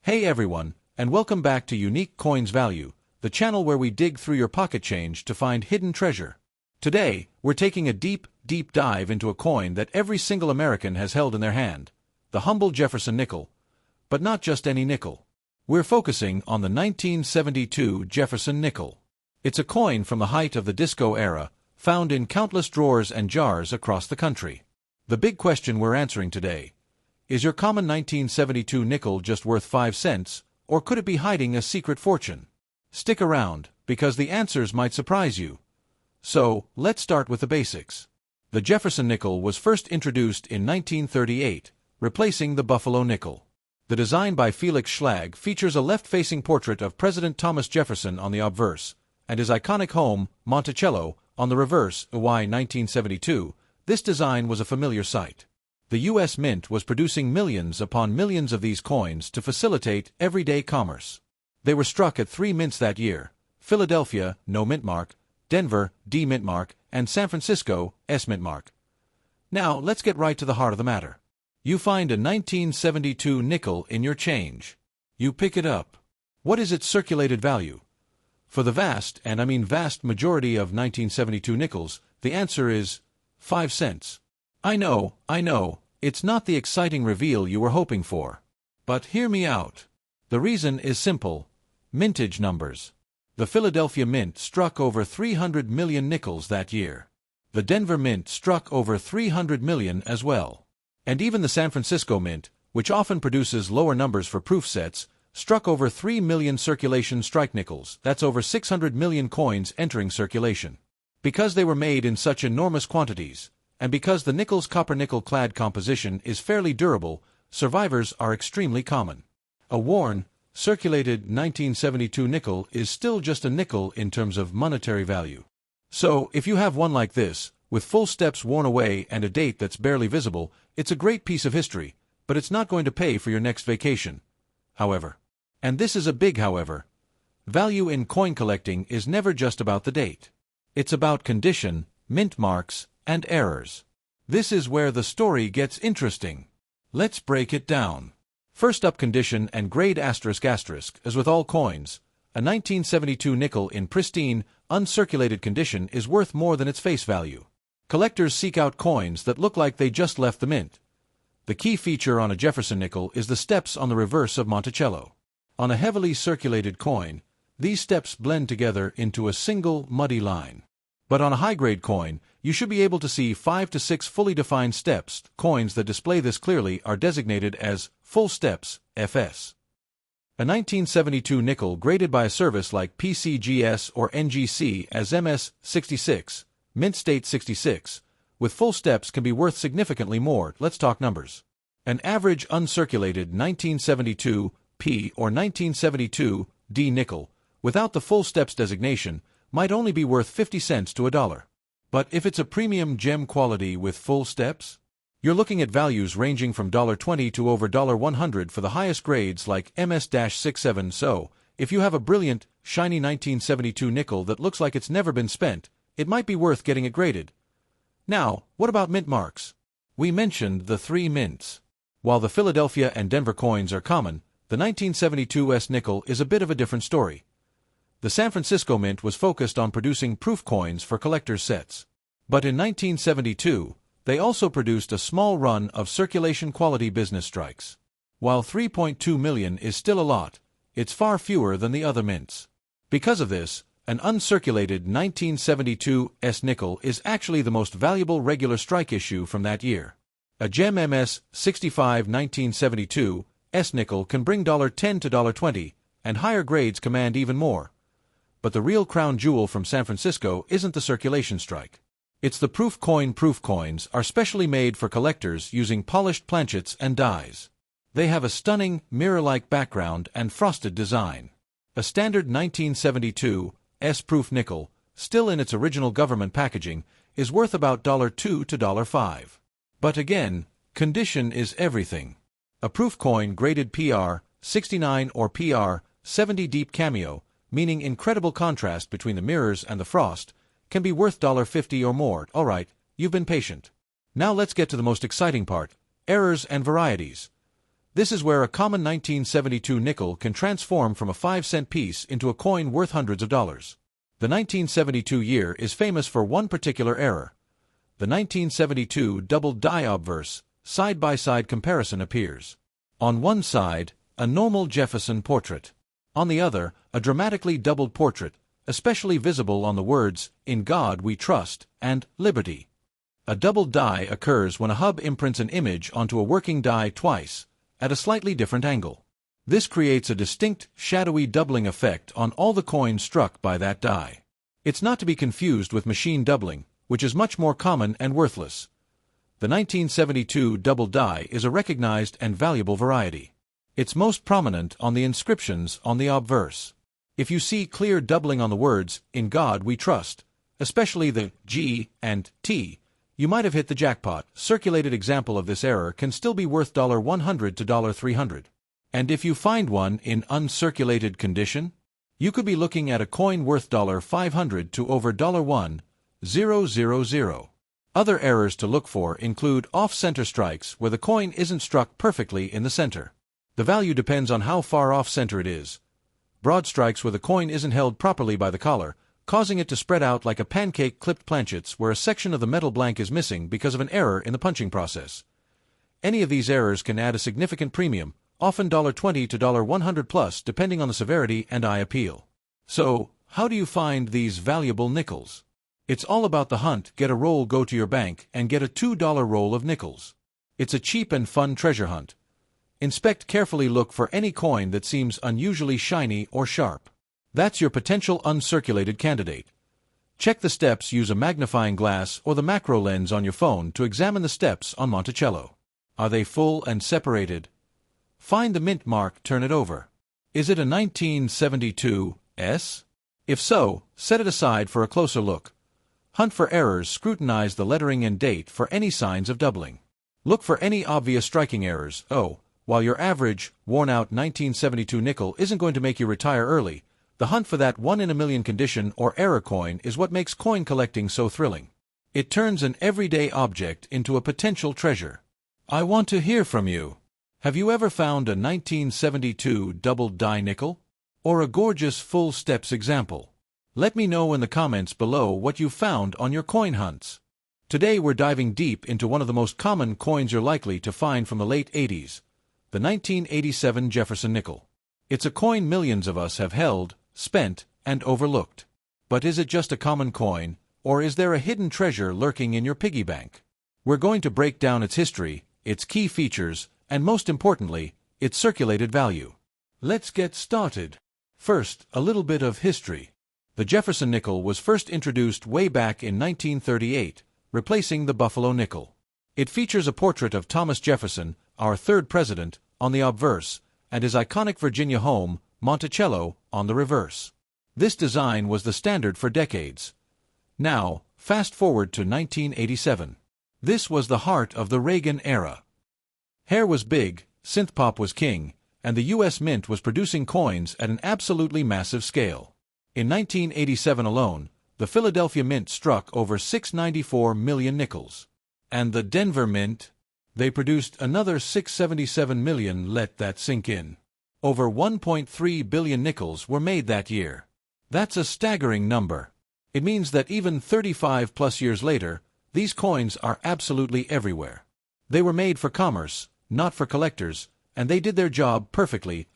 Hey everyone, and welcome back to Unique Coins Value, the channel where we dig through your pocket change to find hidden treasure. Today, we're taking a deep dive into a coin that every single American has held in their hand, the humble Jefferson nickel. But not just any nickel. We're focusing on the 1972 Jefferson nickel. It's a coin from the height of the disco era, found in countless drawers and jars across the country. The big question we're answering today: is your common 1972 nickel just worth 5 cents, or could it be hiding a secret fortune? Stick around, because the answers might surprise you. So, let's start with the basics. The Jefferson nickel was first introduced in 1938, replacing the Buffalo nickel. The design by Felix Schlag features a left-facing portrait of President Thomas Jefferson on the obverse, and his iconic home, Monticello, on the reverse. Why 1972? This design was a familiar sight. The U.S. Mint was producing millions upon millions of these coins to facilitate everyday commerce. They were struck at 3 mints that year: Philadelphia, no mint mark; Denver, D mint mark; and San Francisco, S mint mark. Now, let's get right to the heart of the matter. You find a 1972 nickel in your change. You pick it up. What is its circulated value? For the vast, and I mean vast majority of 1972 nickels, the answer is 5 cents. I know, it's not the exciting reveal you were hoping for. But hear me out. The reason is simple: mintage numbers. The Philadelphia Mint struck over 300 million nickels that year. The Denver Mint struck over 300 million as well. And even the San Francisco Mint, which often produces lower numbers for proof sets, struck over 3 million circulation strike nickels. That's over 600 million coins entering circulation. Because they were made in such enormous quantities, and because the nickel's copper-nickel clad composition is fairly durable, survivors are extremely common. A worn, circulated 1972 nickel is still just a nickel in terms of monetary value. So, if you have one like this, with full steps worn away and a date that's barely visible, it's a great piece of history, but it's not going to pay for your next vacation. However, and this is a big however, value in coin collecting is never just about the date. It's about condition, mint marks, and errors. This is where the story gets interesting. Let's break it down. First up, condition and grade ****. As with all coins, a 1972 nickel in pristine, uncirculated condition is worth more than its face value. Collectors seek out coins that look like they just left the mint. The key feature on a Jefferson nickel is the steps on the reverse of Monticello. On a heavily circulated coin, these steps blend together into a single, muddy line. But on a high-grade coin, you should be able to see 5 to 6 fully defined steps. Coins that display this clearly are designated as full steps, FS. A 1972 nickel graded by a service like PCGS or NGC as MS66, mint state 66, with full steps can be worth significantly more. Let's talk numbers. An average uncirculated 1972 P or 1972 D nickel, without the full steps designation, might only be worth 50 cents to $1. But if it's a premium gem quality with full steps, you're looking at values ranging from $20 to over $100 for the highest grades like MS-67. So, if you have a brilliant, shiny 1972 nickel that looks like it's never been spent, it might be worth getting it graded. Now, what about mint marks? We mentioned the 3 mints. While the Philadelphia and Denver coins are common, the 1972 S nickel is a bit of a different story. The San Francisco Mint was focused on producing proof coins for collectors' sets. But in 1972, they also produced a small run of circulation-quality business strikes. While 3.2 million is still a lot, it's far fewer than the other mints. Because of this, an uncirculated 1972 S nickel is actually the most valuable regular strike issue from that year. A gem MS-65 1972 S nickel can bring $10 to $20, and higher grades command even more. But the real crown jewel from San Francisco isn't the circulation strike. It's the proof coin. Proof coins are specially made for collectors using polished planchets and dies. They have a stunning, mirror-like background and frosted design. A standard 1972 S proof nickel, still in its original government packaging, is worth about $2 to $5. But again, condition is everything. A proof coin graded PR 69 or PR 70 deep cameo, meaning incredible contrast between the mirrors and the frost, can be worth $50 or more. Alright, you've been patient. Now let's get to the most exciting part: errors and varieties. This is where a common 1972 nickel can transform from a 5-cent piece into a coin worth hundreds of dollars. The 1972 year is famous for one particular error. The 1972 double die obverse, side-by-side comparison appears. On one side, a normal Jefferson portrait. On the other, a dramatically doubled portrait, especially visible on the words, "In God We Trust," and "Liberty." A double die occurs when a hub imprints an image onto a working die twice, at a slightly different angle. This creates a distinct, shadowy doubling effect on all the coins struck by that die. It's not to be confused with machine doubling, which is much more common and worthless. The 1972 double die is a recognized and valuable variety. It's most prominent on the inscriptions on the obverse. If you see clear doubling on the words, "In God We Trust," especially the G and T, you might have hit the jackpot. Circulated example of this error can still be worth $100 to $300. And if you find one in uncirculated condition, you could be looking at a coin worth $500 to over $1,000. Other errors to look for include off-center strikes where the coin isn't struck perfectly in the center. The value depends on how far off-center it is. Broad strikes where the coin isn't held properly by the collar, causing it to spread out like a pancake. Clipped planchets where a section of the metal blank is missing because of an error in the punching process. Any of these errors can add a significant premium, often $20 to $100 plus, depending on the severity and eye appeal. So, how do you find these valuable nickels? It's all about the hunt. Get a roll, go to your bank, and get a $2 roll of nickels. It's a cheap and fun treasure hunt. Inspect carefully, look for any coin that seems unusually shiny or sharp. That's your potential uncirculated candidate. Check the steps, use a magnifying glass or the macro lens on your phone to examine the steps on Monticello. Are they full and separated? Find the mint mark, turn it over. Is it a 1972 S? If so, set it aside for a closer look. Hunt for errors, scrutinize the lettering and date for any signs of doubling. Look for any obvious striking errors. While your average, worn-out 1972 nickel isn't going to make you retire early, the hunt for that one-in-a-million condition or error coin is what makes coin collecting so thrilling. It turns an everyday object into a potential treasure. I want to hear from you. Have you ever found a 1972 double die nickel? Or a gorgeous full steps example? Let me know in the comments below what you found on your coin hunts. Today we're diving deep into one of the most common coins you're likely to find from the late 80s, the 1987 Jefferson nickel. It's a coin millions of us have held, spent, and overlooked. But is it just a common coin, or is there a hidden treasure lurking in your piggy bank? We're going to break down its history, its key features, and most importantly, its circulated value. Let's get started. First, a little bit of history. The Jefferson nickel was first introduced way back in 1938, replacing the Buffalo nickel. It features a portrait of Thomas Jefferson, our third president, on the obverse, and his iconic Virginia home, Monticello, on the reverse. This design was the standard for decades. Now, fast forward to 1987. This was the heart of the Reagan era. Hair was big, synthpop was king, and the U.S. Mint was producing coins at an absolutely massive scale. In 1987 alone, the Philadelphia Mint struck over 694 million nickels. And the Denver Mint? They produced another 677 million. Let that sink in. Over 1.3 billion nickels were made that year. That's a staggering number. It means that even 35 plus years later, these coins are absolutely everywhere. They were made for commerce, not for collectors, and they did their job perfectly.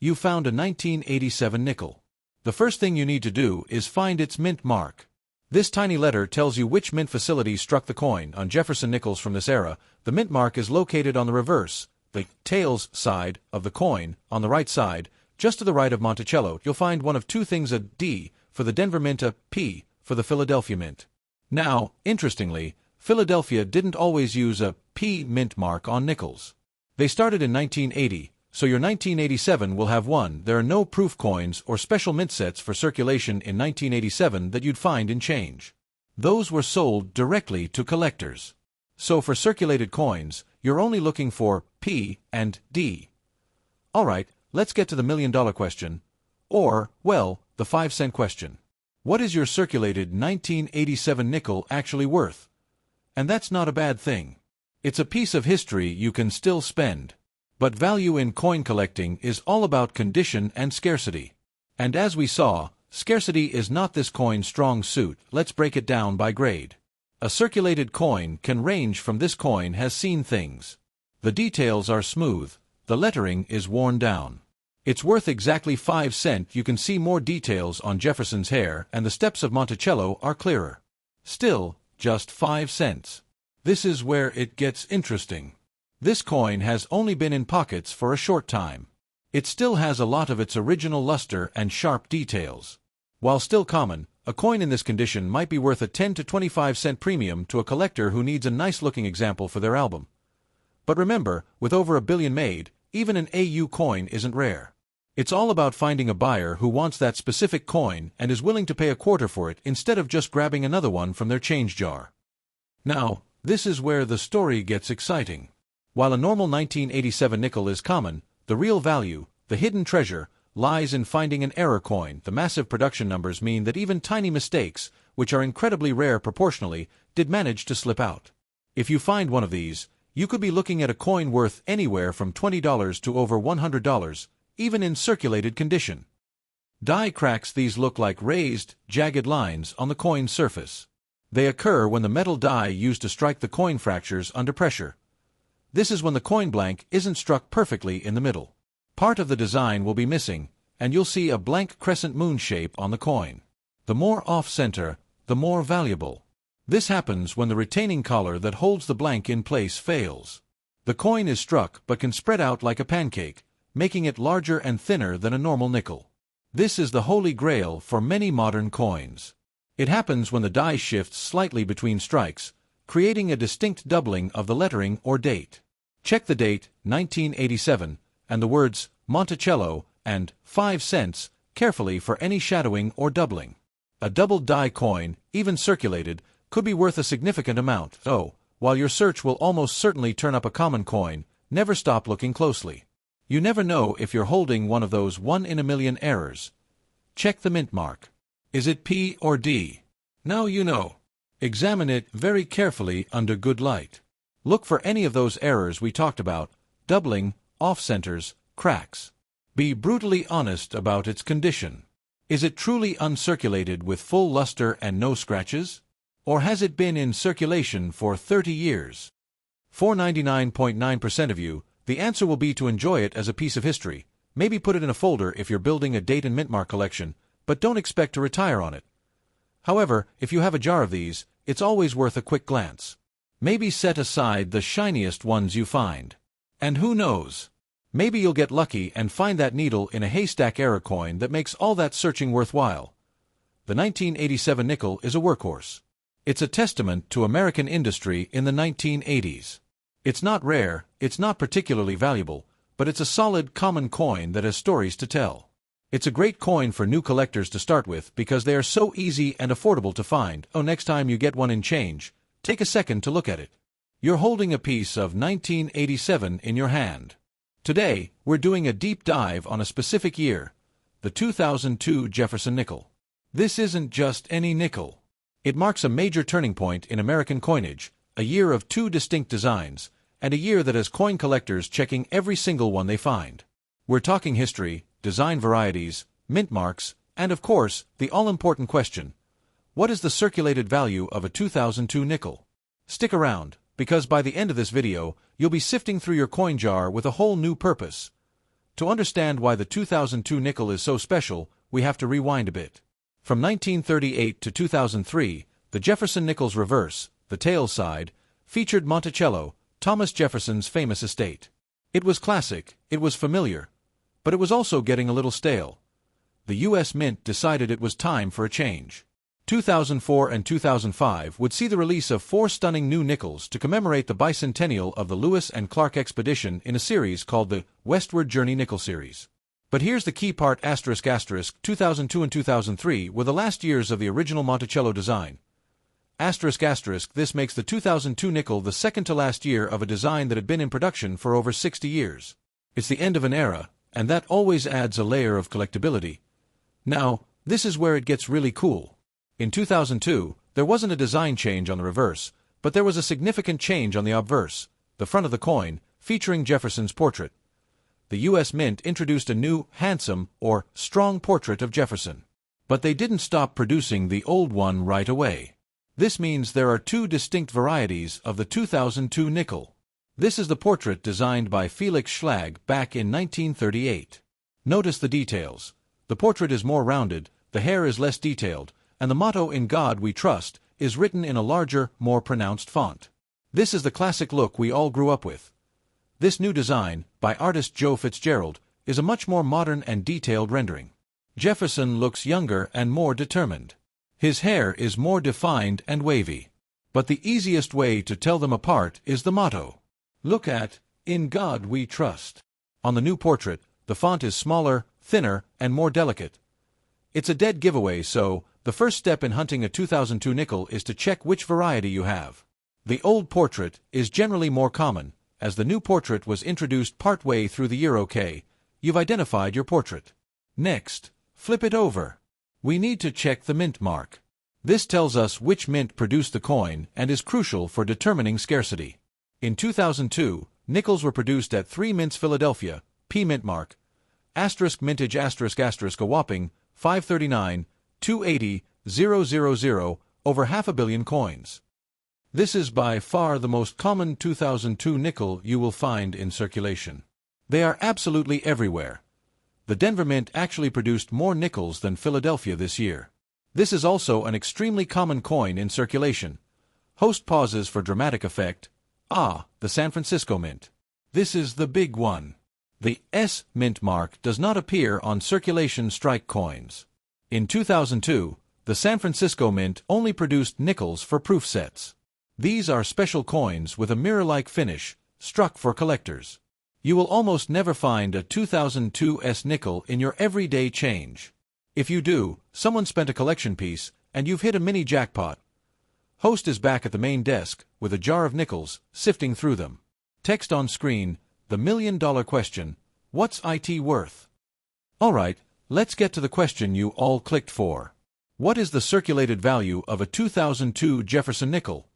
You found a 1987 nickel. The first thing you need to do is find its mint mark. This tiny letter tells you which mint facility struck the coin. On Jefferson nickels from this era, the mint mark is located on the reverse, the tails side of the coin, on the right side, just to the right of Monticello. You'll find one of two things: a D for the Denver Mint, a P for the Philadelphia Mint. Now, interestingly, Philadelphia didn't always use a P mint mark on nickels. They started in 1980, so your 1987 will have one. There are no proof coins or special mint sets for circulation in 1987 that you'd find in change. Those were sold directly to collectors. So for circulated coins, you're only looking for P and D. Alright, let's get to the million-dollar question. Or, well, the 5-cent question. What is your circulated 1987 nickel actually worth? And that's not a bad thing. It's a piece of history you can still spend. But value in coin collecting is all about condition and scarcity. And as we saw, scarcity is not this coin's strong suit. Let's break it down by grade. A circulated coin can range from "this coin has seen things." The details are smooth, the lettering is worn down. It's worth exactly 5 cents. You can see more details on Jefferson's hair, and the steps of Monticello are clearer. Still, just 5 cents. This is where it gets interesting. This coin has only been in pockets for a short time. It still has a lot of its original luster and sharp details. While still common, a coin in this condition might be worth a 10 to 25 cent premium to a collector who needs a nice-looking example for their album. But remember, with over 1 billion made, even an AU coin isn't rare. It's all about finding a buyer who wants that specific coin and is willing to pay a quarter for it instead of just grabbing another one from their change jar. Now, this is where the story gets exciting. While a normal 1987 nickel is common, the real value, the hidden treasure, lies in finding an error coin. The massive production numbers mean that even tiny mistakes, which are incredibly rare proportionally, did manage to slip out. If you find one of these, you could be looking at a coin worth anywhere from $20 to over $100, even in circulated condition. Die cracks. These look like raised, jagged lines on the coin's surface. They occur when the metal die used to strike the coin fractures under pressure. This is when the coin blank isn't struck perfectly in the middle. Part of the design will be missing, and you'll see a blank crescent moon shape on the coin. The more off-center, the more valuable. This happens when the retaining collar that holds the blank in place fails. The coin is struck but can spread out like a pancake, making it larger and thinner than a normal nickel. This is the holy grail for many modern coins. It happens when the die shifts slightly between strikes, creating a distinct doubling of the lettering or date. Check the date, 1987, and the words Monticello and 5 cents carefully for any shadowing or doubling. A doubled die coin, even circulated, could be worth a significant amount. So, while your search will almost certainly turn up a common coin, never stop looking closely. You never know if you're holding one of those 1 in a million errors. Check the mint mark. Is it P or D? Now you know. Examine it very carefully under good light. Look for any of those errors we talked about: doubling, off-centers, cracks. Be brutally honest about its condition. Is it truly uncirculated with full luster and no scratches? Or has it been in circulation for 30 years? For 99.9% of you, the answer will be to enjoy it as a piece of history. Maybe put it in a folder if you're building a date and mint mark collection, but don't expect to retire on it. However, if you have a jar of these, it's always worth a quick glance. Maybe set aside the shiniest ones you find. And who knows? Maybe you'll get lucky and find that needle in a haystack error coin that makes all that searching worthwhile. The 1987 nickel is a workhorse. It's a testament to American industry in the 1980s. It's not rare, it's not particularly valuable, but it's a solid, common coin that has stories to tell. It's a great coin for new collectors to start with because they are so easy and affordable to find. Oh, next time you get one in change, take a second to look at it. You're holding a piece of 1987 in your hand. Today, we're doing a deep dive on a specific year, the 2002 Jefferson nickel. This isn't just any nickel. It marks a major turning point in American coinage, a year of 2 distinct designs, and a year that has coin collectors checking every single one they find. We're talking history, design varieties, mint marks, and of course, the all-important question: what is the circulated value of a 2002 nickel? Stick around, because by the end of this video, you'll be sifting through your coin jar with a whole new purpose. To understand why the 2002 nickel is so special, we have to rewind a bit. From 1938 to 2003, the Jefferson nickel's reverse, the tail side, featured Monticello, Thomas Jefferson's famous estate. It was classic, it was familiar, but it was also getting a little stale. The U.S. Mint decided it was time for a change. 2004 and 2005 would see the release of 4 stunning new nickels to commemorate the bicentennial of the Lewis and Clark expedition in a series called the Westward Journey Nickel Series. But here's the key part: 2002 and 2003 were the last years of the original Monticello design. This makes the 2002 nickel the second to last year of a design that had been in production for over 60 years. It's the end of an era, and that always adds a layer of collectability. Now, this is where it gets really cool. In 2002, there wasn't a design change on the reverse, but there was a significant change on the obverse, the front of the coin, featuring Jefferson's portrait. the U.S. Mint introduced a new, handsome, or strong portrait of Jefferson. But they didn't stop producing the old one right away. This means there are two distinct varieties of the 2002 nickel. This is the portrait designed by Felix Schlag back in 1938. Notice the details. The portrait is more rounded, the hair is less detailed, and the motto "In God We Trust" is written in a larger, more pronounced font. This is the classic look we all grew up with. This new design, by artist Joe Fitzgerald, is a much more modern and detailed rendering. Jefferson looks younger and more determined. His hair is more defined and wavy. But the easiest way to tell them apart is the motto. Look at, "In God We Trust." On the new portrait, the font is smaller, thinner, and more delicate. It's a dead giveaway, so the first step in hunting a 2002 nickel is to check which variety you have. The old portrait is generally more common, as the new portrait was introduced partway through the year. Okay, you've identified your portrait. Next, flip it over. We need to check the mint mark. This tells us which mint produced the coin and is crucial for determining scarcity. In 2002, nickels were produced at 3 Mints Philadelphia, P mint mark, asterisk mintage asterisk asterisk a whopping 539, 280, 000, over 500 million coins. This is by far the most common 2002 nickel you will find in circulation. They are absolutely everywhere. The Denver Mint actually produced more nickels than Philadelphia this year. This is also an extremely common coin in circulation. Host pauses for dramatic effect. The San Francisco Mint. This is the big one. The S mint mark does not appear on circulation strike coins. In 2002, the San Francisco Mint only produced nickels for proof sets. These are special coins with a mirror-like finish, struck for collectors. You will almost never find a 2002 S nickel in your everyday change. If you do, someone spent a collection piece, and you've hit a mini jackpot. Host is back at the main desk, with a jar of nickels, sifting through them. Text on screen, the million-dollar question, what's IT worth? Alright, let's get to the question you all clicked for. What is the circulated value of a 2002 Jefferson nickel?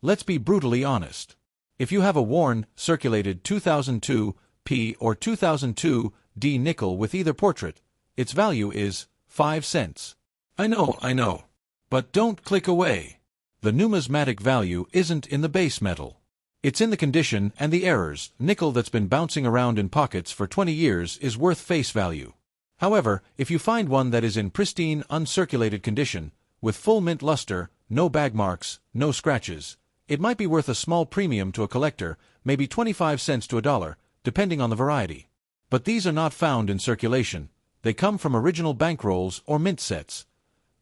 Let's be brutally honest. If you have a worn, circulated 2002 P or 2002 D nickel with either portrait, its value is 5 cents. I know. But don't click away. The numismatic value isn't in the base metal. It's in the condition and the errors. Nickel that's been bouncing around in pockets for 20 years is worth face value. However, if you find one that is in pristine, uncirculated condition, with full mint luster, no bag marks, no scratches, it might be worth a small premium to a collector, maybe 25 cents to $1, depending on the variety. But these are not found in circulation. They come from original bankrolls or mint sets.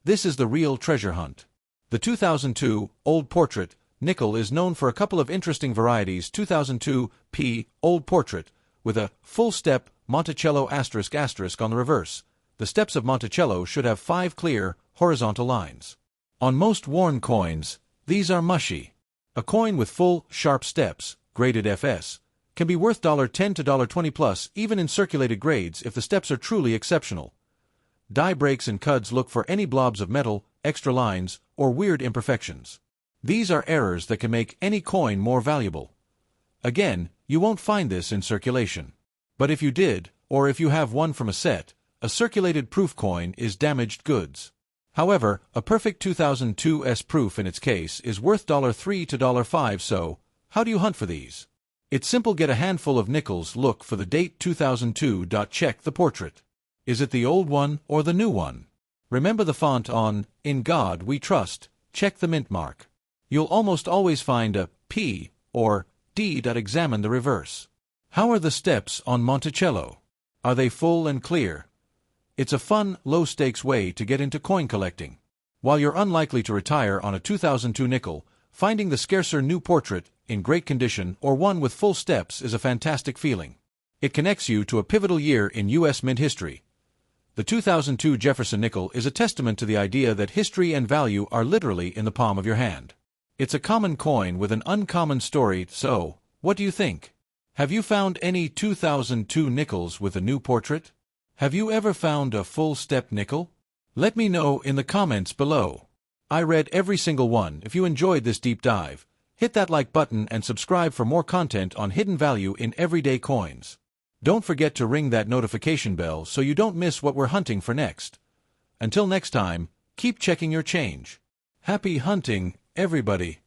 This is the real treasure hunt. The 2002 Old Portrait nickel is known for a couple of interesting varieties. 2002 P Old Portrait with a full step Monticello asterisk asterisk on the reverse. The steps of Monticello should have 5 clear, horizontal lines. On most worn coins, these are mushy. A coin with full, sharp steps, graded FS, can be worth $10 to $20 plus, even in circulated grades if the steps are truly exceptional. Die breaks and cuds look for any blobs of metal, extra lines, or weird imperfections. These are errors that can make any coin more valuable. Again, you won't find this in circulation. But if you did, or if you have one from a set, a circulated proof coin is damaged goods. However, a perfect 2002 S proof in its case is worth $3 to $5, so how do you hunt for these? It's simple. Get a handful of nickels, look for the date 2002. Check the portrait. Is it the old one or the new one? Remember the font on "In God We Trust." Check the mint mark. You'll almost always find a P or D. Examine the reverse. How are the steps on Monticello? Are they full and clear? It's a fun, low-stakes way to get into coin collecting. While you're unlikely to retire on a 2002 nickel, finding the scarcer new portrait in great condition or one with full steps is a fantastic feeling. It connects you to a pivotal year in U.S. mint history. The 2002 Jefferson nickel is a testament to the idea that history and value are literally in the palm of your hand. It's a common coin with an uncommon story, so what do you think? Have you found any 2002 nickels with a new portrait? Have you ever found a full-step nickel? Let me know in the comments below. I read every single one. If you enjoyed this deep dive, hit that like button and subscribe for more content on hidden value in everyday coins. Don't forget to ring that notification bell so you don't miss what we're hunting for next. Until next time, keep checking your change. Happy hunting, everybody!